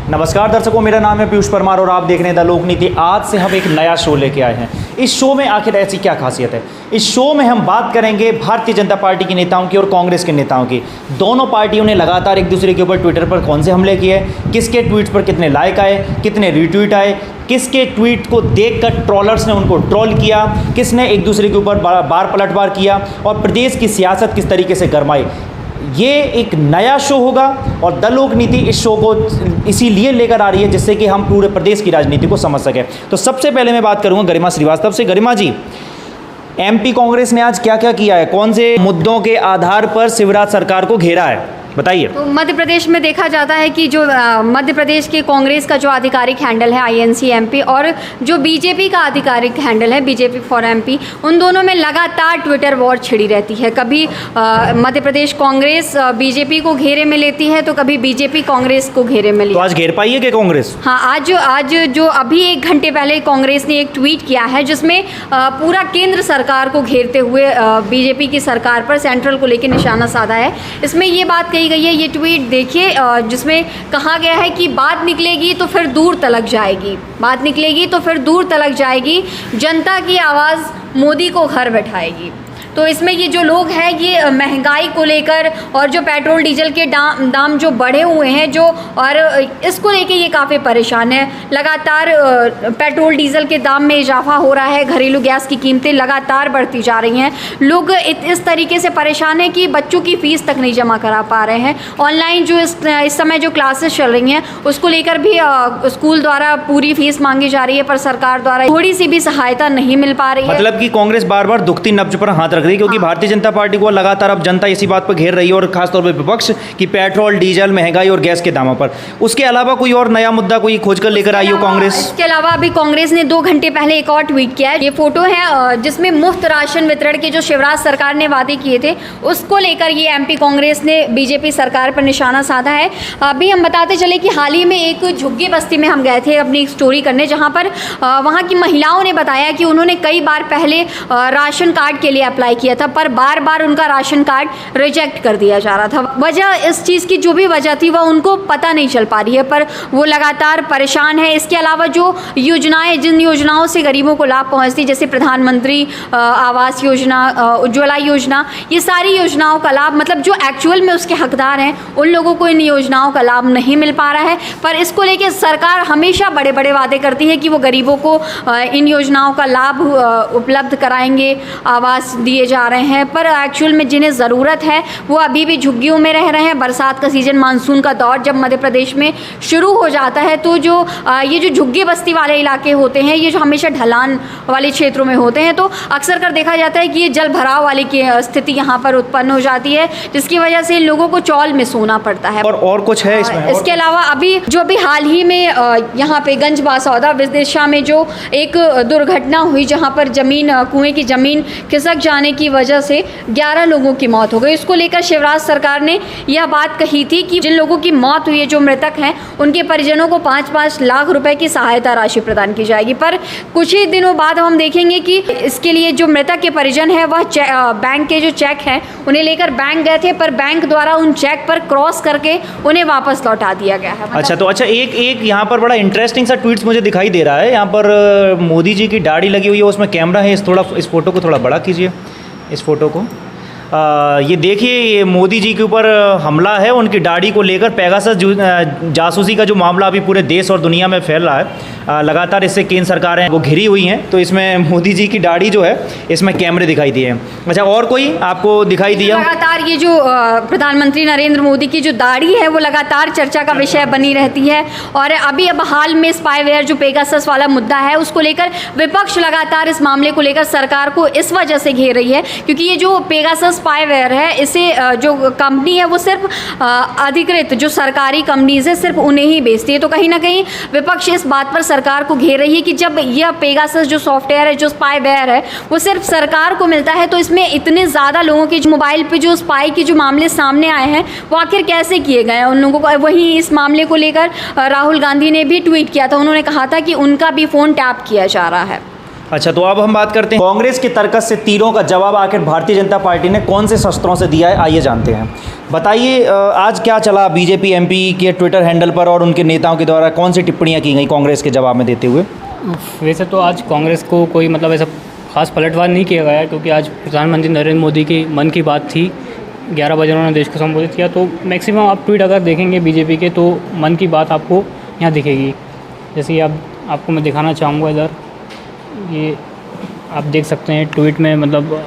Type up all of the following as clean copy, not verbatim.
नमस्कार दर्शकों, मेरा नाम है पीयूष परमार और आप देख रहे हैं द लोकनीति। आज से हम एक नया शो लेके आए हैं। इस शो में आखिर ऐसी क्या खासियत है? इस शो में हम बात करेंगे भारतीय जनता पार्टी के नेताओं की और कांग्रेस के नेताओं की। दोनों पार्टियों ने लगातार एक दूसरे के ऊपर ट्विटर पर कौन से हमले किए, किसके ट्वीट्स पर कितने लाइक आए, कितने रीट्वीट आए, किसके ट्वीट को देखकर ट्रोलर्स ने उनको ट्रोल किया, किसने एक दूसरे के ऊपर बार पलटवार किया और प्रदेश की सियासत किस तरीके से गरमाई। ये एक नया शो होगा और द लोकनीति इस शो को इसीलिए लेकर आ रही है जिससे कि हम पूरे प्रदेश की राजनीति को समझ सकें। तो सबसे पहले मैं बात करूंगा गरिमा श्रीवास्तव से। गरिमा जी, एमपी कांग्रेस ने आज क्या क्या किया है, कौन से मुद्दों के आधार पर शिवराज सरकार को घेरा है, बताइए। तो मध्य प्रदेश में देखा जाता है कि जो मध्य प्रदेश के कांग्रेस का जो आधिकारिक हैंडल है INC-MP और जो बीजेपी का आधिकारिक हैंडल है BJP फॉर MP, उन दोनों में लगातार ट्विटर वॉर छिड़ी रहती है। कभी मध्य प्रदेश कांग्रेस BJP को घेरे में लेती है तो कभी BJP कांग्रेस को घेरे में लेती है। तो आज घेर पाई है क्या कांग्रेस? हाँ, आज जो अभी 1 घंटे पहले कांग्रेस ने एक ट्वीट किया है जिसमें पूरा केंद्र सरकार को घेरते हुए BJP की सरकार पर सेंट्रल को लेकर निशाना साधा है। इसमें ये बात कही गई है, ये ट्वीट देखिए, जिसमें कहा गया है कि बात निकलेगी तो फिर दूर तलक जाएगी, बात निकलेगी तो फिर दूर तलक जाएगी, जनता की आवाज़ मोदी को घर बैठाएगी। तो इसमें ये जो लोग हैं ये महंगाई को लेकर और जो पेट्रोल डीजल के दाम जो बढ़े हुए हैं जो, और इसको लेके ये काफ़ी परेशान है। लगातार पेट्रोल डीजल के दाम में इजाफा हो रहा है, घरेलू गैस की कीमतें लगातार बढ़ती जा रही हैं। लोग इस तरीके से परेशान हैं कि बच्चों की फ़ीस तक नहीं जमा करा पा रहे हैं। ऑनलाइन जो इस समय जो क्लासेस चल रही हैं उसको लेकर भी स्कूल द्वारा पूरी फीस मांगी जा रही है, पर सरकार द्वारा थोड़ी सी भी सहायता नहीं मिल पा रही है। मतलब कि कांग्रेस बार बार दुखती नब्ज पर हाथ रख रही है क्योंकि भारतीय जनता पार्टी को लगातार अब जनता इसी बात पर घेर रही है और खासतौर पर विपक्ष की पेट्रोल डीजल महंगाई और गैस के दामों पर। उसके अलावा कोई और नया मुद्दा कोई खोजकर लेकर आई हो कांग्रेस? इसके अलावा अभी कांग्रेस ने 2 घंटे पहले एक और ट्वीट किया है। ये फोटो है जिसमें मुफ्त राशन वितरण के जो शिवराज सरकार ने वादे किए थे उसको लेकर ये MP कांग्रेस ने BJP सरकार पर निशाना साधा है। अभी हम बताते चले कि हाल ही में एक झुग्गी बस्ती में हम गए थे अपनी एक स्टोरी करने, जहाँ पर वहाँ की महिलाओं ने बताया कि उन्होंने कई बार पहले राशन कार्ड के लिए अप्लाई किया था पर बार बार उनका राशन कार्ड रिजेक्ट कर दिया जा रहा था। वजह इस चीज़ की जो भी वजह थी वह उनको पता नहीं चल पा रही है, पर वो लगातार परेशान है। इसके अलावा जो योजनाएं, जिन योजनाओं से गरीबों को लाभ पहुंचती, जैसे प्रधानमंत्री आवास योजना, उज्ज्वला योजना, ये सारी योजनाओं का लाभ, मतलब जो एक्चुअल में उसके हकदार हैं उन लोगों को इन योजनाओं का लाभ नहीं मिल पा रहा है। पर इसको लेकर सरकार हमेशा बड़े बड़े वादे करती है कि वो गरीबों को इन योजनाओं का लाभ उपलब्ध कराएंगे, आवास दिए जा रहे हैं, पर एक्चुअल में जिन्हें ज़रूरत है वो अभी भी झुग्गियों में रह रहे हैं। बरसात का सीज़न, मानसून का दौर जब मध्य प्रदेश में शुरू हो जाता है तो जो ये जो झुग्गी बस्ती वाले इलाके होते हैं, ये जो हमेशा ढलान वाले क्षेत्रों में होते हैं, तो अक्सर कर देखा जाता है कि ये जल भराव वाली की स्थिति यहाँ पर उत्पन्न हो जाती है, जिसकी वजह से लोगों को चौल में सोना पड़ता है। और कुछ है इसमें? इसके अलावा अभी हाल ही में यहाँ पे गंज बासौदा विदिशा में जो एक दुर्घटना हुई, जहाँ पर कुएं की ज़मीन खिसक जाने की वजह से 11 लोगों की मौत हो गई। इसको लेकर शिवराज सरकार ने यह बात कही थी कि जिन लोगों की मौत हुई है, जो मृतक हैं, उनके परिजनों को 5-5 लाख रुपए की सहायता राशि प्रदान की जाएगी। पर कुछ ही दिनों बाद हम देखेंगे कि इसके लिए जो मृतक के परिजन हैं वह बैंक के जो चेक हैं उन्हें लेकर बैंक गए थे, पर बैंक द्वारा उन चेक पर क्रॉस करके उन्हें वापस लौटा दिया गया है। अच्छा एक यहाँ पर बड़ा इंटरेस्टिंग सा ट्वीट्स मुझे दिखाई दे रहा है। यहाँ पर मोदी जी की दाढ़ी लगी हुई है, उसमें कैमरा है। इस फोटो को थोड़ा बड़ा कीजिए, इस फोटो को। ये देखिए, ये मोदी जी के ऊपर हमला है उनकी दाढ़ी को लेकर। पेगासस जासूसी का जो मामला अभी पूरे देश और दुनिया में फैल रहा है, लगातार इससे केंद्र सरकारें वो घिरी हुई हैं, तो इसमें मोदी जी की दाढ़ी जो है इसमें कैमरे दिखाई दिए हैं। अच्छा, और कोई आपको दिखाई दिया? लगातार ये जो प्रधानमंत्री नरेंद्र मोदी की जो दाढ़ी है वो लगातार चर्चा का विषय बनी रहती है। और अब हाल में स्पाईवेयर जो पेगासस वाला मुद्दा है उसको लेकर विपक्ष लगातार इस मामले को लेकर सरकार को इस वजह से घेर रही है क्योंकि ये जो पेगासस स्पाईवेयर है, इसे जो कंपनी है वो सिर्फ अधिकृत जो सरकारी कंपनीज है सिर्फ उन्हें ही बेचती है। तो कहीं ना कहीं विपक्ष इस बात पर सरकार को घेर रही है कि जब यह पेगासस जो सॉफ्टवेयर है, जो स्पाईवेयर है, वो सिर्फ सरकार को मिलता है, तो इसमें इतने ज़्यादा लोगों के मोबाइल पे जो स्पाई के जो मामले सामने आए हैं वो आखिर कैसे किए गए हैं उन लोगों को। वहीं इस मामले को लेकर राहुल गांधी ने भी ट्वीट किया था, उन्होंने कहा था कि उनका भी फ़ोन टैप किया जा रहा है। अच्छा, तो अब हम बात करते हैं कांग्रेस के तर्कस से तीरों का जवाब आखिर भारतीय जनता पार्टी ने कौन से शस्त्रों से दिया है, आइए जानते हैं। बताइए आज क्या चला बीजेपी एमपी के ट्विटर हैंडल पर और उनके नेताओं के द्वारा कौन सी टिप्पणियां की गई कांग्रेस के जवाब में देते हुए? वैसे तो आज कांग्रेस को कोई मतलब ऐसा खास पलटवार नहीं किया गया है, क्योंकि आज प्रधानमंत्री नरेंद्र मोदी की मन की बात थी, 11 बजे उन्होंने देश को संबोधित किया। तो मैक्सिमम आप ट्वीट अगर देखेंगे बीजेपी के तो मन की बात आपको यहाँ दिखेगी। जैसे कि आपको मैं दिखाना चाहूँगा, इधर ये आप देख सकते हैं ट्वीट में मतलब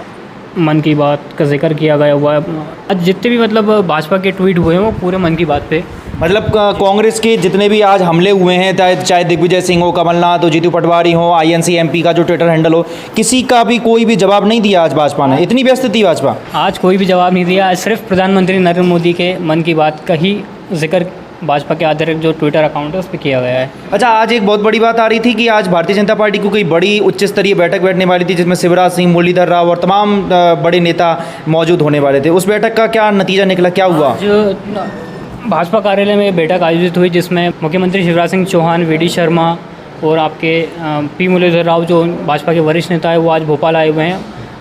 मन की बात का जिक्र किया गया हुआ है। आज जितने भी मतलब भाजपा के ट्वीट हुए हैं वो पूरे मन की बात पे, मतलब कांग्रेस के जितने भी आज हमले हुए हैं, चाहे दिग्विजय सिंह हो, कमलनाथ हो, जीतू पटवारी हो, आईएनसी एमपी का जो ट्विटर हैंडल हो, किसी का भी कोई भी जवाब नहीं दिया आज भाजपा ने? इतनी व्यस्त थी भाजपा? आज कोई भी जवाब नहीं दिया। आज सिर्फ प्रधानमंत्री नरेंद्र मोदी के मन की बात का ही जिक्र भाजपा के आधारित जो ट्विटर अकाउंट है उस पर किया गया है। अच्छा, आज एक बहुत बड़ी बात आ रही थी कि आज भारतीय जनता पार्टी को कोई बड़ी उच्च स्तरीय बैठक बैठने वाली थी, जिसमें शिवराज सिंह, मुरलीधर राव और तमाम बड़े नेता मौजूद होने वाले थे। उस बैठक का क्या नतीजा निकला, क्या हुआ? जो भाजपा कार्यालय में बैठक आयोजित हुई, जिसमें मुख्यमंत्री शिवराज सिंह चौहान, वी डी शर्मा और आपके पी मुरलीधर राव जो भाजपा के वरिष्ठ नेता है वो आज भोपाल आए हुए हैं,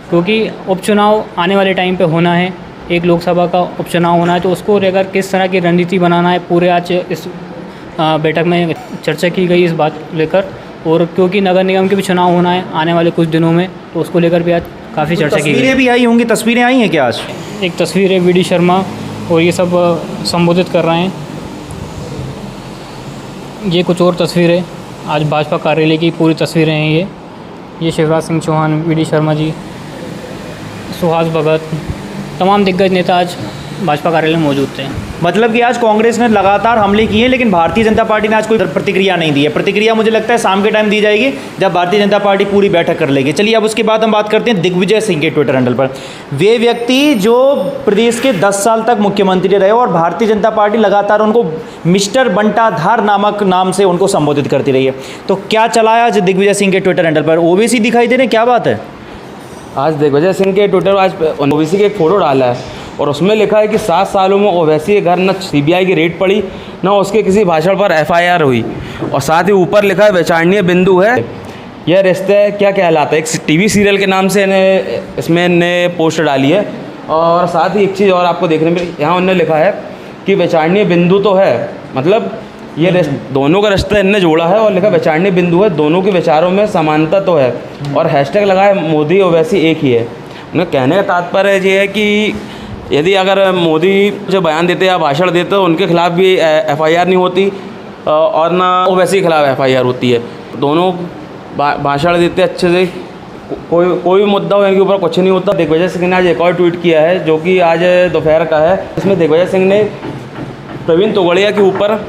क्योंकि उपचुनाव आने वाले टाइम पे होना है, एक लोकसभा का उपचुनाव होना है। तो उसको लेकर किस तरह की रणनीति बनाना है, पूरे आज इस बैठक में चर्चा की गई इस बात लेकर। और क्योंकि नगर निगम के भी चुनाव होना है आने वाले कुछ दिनों में, तो उसको लेकर भी आज काफ़ी चर्चा की गई। तस्वीरें भी आई होंगी, तस्वीरें आई हैं क्या आज? एक तस्वीर है वी डी शर्मा और ये सब संबोधित कर रहे हैं। ये कुछ और तस्वीरें आज भाजपा कार्यालय की पूरी तस्वीरें हैं। ये शिवराज सिंह चौहान, वी डी शर्मा जी, सुहास भगत, तमाम दिग्गज नेता आज भाजपा कार्यालय में मौजूद थे। मतलब कि आज कांग्रेस ने लगातार हमले किए, लेकिन भारतीय जनता पार्टी ने आज कोई प्रतिक्रिया नहीं दी है। प्रतिक्रिया मुझे लगता है शाम के टाइम दी जाएगी, जब भारतीय जनता पार्टी पूरी बैठक कर लेगी। चलिए, अब उसके बाद हम बात करते हैं दिग्विजय सिंह के ट्विटर हैंडल पर। वे व्यक्ति जो प्रदेश के 10 साल तक मुख्यमंत्री रहे और भारतीय जनता पार्टी लगातार उनको मिस्टर बंटाधार नामक नाम से उनको संबोधित करती रही है। तो क्या चला है आज दिग्विजय सिंह के ट्विटर हैंडल पर? ओवैसी दिखाई दे रहे हैं, क्या बात है? आज दिग्विजय सिंह के ट्विटर आज ओवैसी के एक फ़ोटो डाला है और उसमें लिखा है कि 7 सालों में ओवैसी के घर न सीबीआई की रेड पड़ी, न उसके किसी भाषण पर एफआईआर हुई, और साथ ही ऊपर लिखा है विचारणीय बिंदु है यह रिश्ते क्या कहलाता है। एक टीवी सीरियल के नाम से इसमें इन्हें पोस्ट डाली है। और साथ ही एक चीज़ और आपको देखने में यहाँ उन्होंने लिखा है कि विचारणीय बिंदु तो है, मतलब ये दोनों का रिश्ता इनने जोड़ा है, और लिखा विचारणीय बिंदु है, दोनों के विचारों में समानता तो है, और हैशटैग लगाए मोदी ओवैसी एक ही है। उन्हें कहने का तात्पर्य ये है कि यदि अगर मोदी जो बयान देते या भाषण देते तो उनके खिलाफ भी एफआईआर नहीं होती और ना ओवैसी के खिलाफ एफआईआर होती है। दोनों भाषण देते अच्छे से, कोई भी मुद्दा हो इनके ऊपर कुछ नहीं होता। दिग्विजय सिंह ने आज एक और ट्वीट किया है जो कि आज दोपहर का है। इसमें दिग्विजय सिंह ने प्रवीण तोगड़िया के ऊपर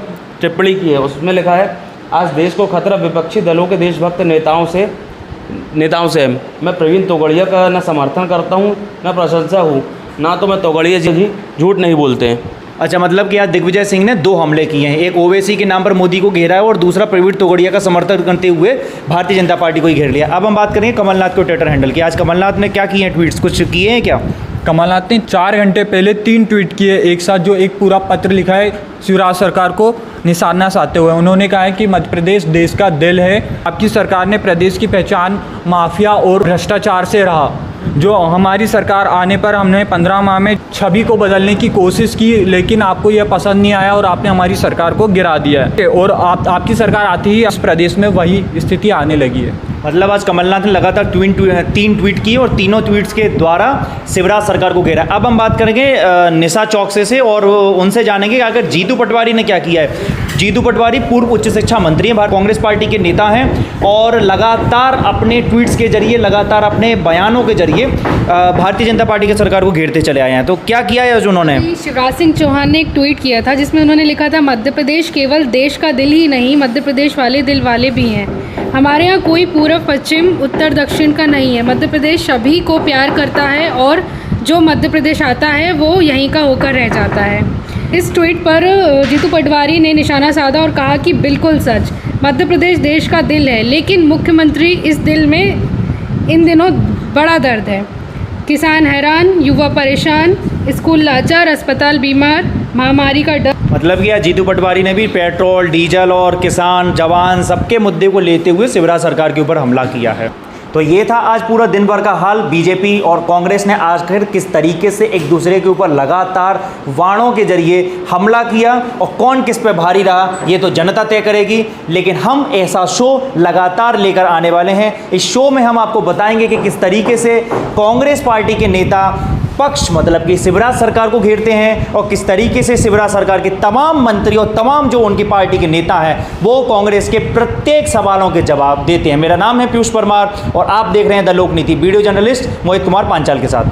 टिप्पणी की है। उसमें लिखा है, आज देश को खतरा विपक्षी दलों के देशभक्त नेताओं से है। मैं प्रवीण तोगड़िया का न समर्थन करता हूँ न प्रशंसा हूँ, ना तो मैं तोगड़िया जी झूठ नहीं बोलते हैं। अच्छा, मतलब कि आज दिग्विजय सिंह ने 2 हमले किए हैं, एक ओवैसी के नाम पर मोदी को घेरा है और दूसरा प्रवीण तोगड़िया का समर्थन करते हुए भारतीय जनता पार्टी को ही घेर लिया। अब हम बात करेंगे कमलनाथ को ट्विटर हैंडल की। आज कमलनाथ ने क्या किए हैं ट्वीट्स, कुछ किए हैं क्या? कमलनाथ ने 4 घंटे पहले 3 ट्वीट किए एक साथ, जो एक पूरा पत्र लिखा है शिवराज सरकार को निशाना साधते हुए। उन्होंने कहा है कि मध्य प्रदेश देश का दिल है, आपकी सरकार ने प्रदेश की पहचान माफिया और भ्रष्टाचार से रहा। जो हमारी सरकार आने पर हमने 15 माह में छवि को बदलने की कोशिश की, लेकिन आपको यह पसंद नहीं आया और आपने हमारी सरकार को गिरा दिया है, और आपकी सरकार आती ही इस प्रदेश में वही स्थिति आने लगी है। मतलब आज कमलनाथ ने लगातार 3 ट्वीट किए और तीनों ट्वीट्स के द्वारा शिवराज सरकार को घेरा। अब हम बात करेंगे निशा चौकसे से और उनसे जानेंगे कि अगर जीतू पटवारी ने क्या किया है। जीतू पटवारी पूर्व उच्च शिक्षा मंत्री हैं, कांग्रेस पार्टी के नेता हैं और लगातार अपने ट्वीट्स के जरिए, लगातार अपने बयानों के जरिए भारतीय जनता पार्टी की सरकार को घेरते चले आए हैं। तो क्या किया है उन्होंने? शिवराज सिंह चौहान ने एक ट्वीट किया था जिसमें उन्होंने लिखा था, मध्य प्रदेश केवल देश का दिल ही नहीं, मध्य प्रदेश वाले दिल वाले भी हैं। हमारे यहाँ कोई पूर्व पश्चिम उत्तर दक्षिण का नहीं है। मध्य प्रदेश सभी को प्यार करता है और जो मध्य प्रदेश आता है वो यहीं का होकर रह जाता है। इस ट्वीट पर जीतू पटवारी ने निशाना साधा और कहा कि बिल्कुल सच, मध्य प्रदेश देश का दिल है, लेकिन मुख्यमंत्री इस दिल में इन दिनों बड़ा दर्द है। किसान हैरान, युवा परेशान, स्कूल लाचार, अस्पताल बीमार, महामारी का डर। मतलब कि आज जीतू पटवारी ने भी पेट्रोल, डीजल और किसान, जवान सबके मुद्दे को लेते हुए शिवराज सरकार के ऊपर हमला किया है। तो ये था आज पूरा दिन भर का हाल। बीजेपी और कांग्रेस ने आखिर किस तरीके से एक दूसरे के ऊपर लगातार वाणों के जरिए हमला किया और कौन किस पे भारी रहा ये तो जनता तय करेगी, लेकिन हम ऐसा शो लगातार लेकर आने वाले हैं। इस शो में हम आपको बताएंगे कि किस तरीके से कांग्रेस पार्टी के नेता पक्ष मतलब कि शिवराज सरकार को घेरते हैं और किस तरीके से शिवराज सरकार के तमाम मंत्री और तमाम जो उनकी पार्टी के नेता हैं वो कांग्रेस के प्रत्येक सवालों के जवाब देते हैं। मेरा नाम है पीयूष परमार और आप देख रहे हैं the Lokniti, video journalist Mohit Kumar Panchal के साथ।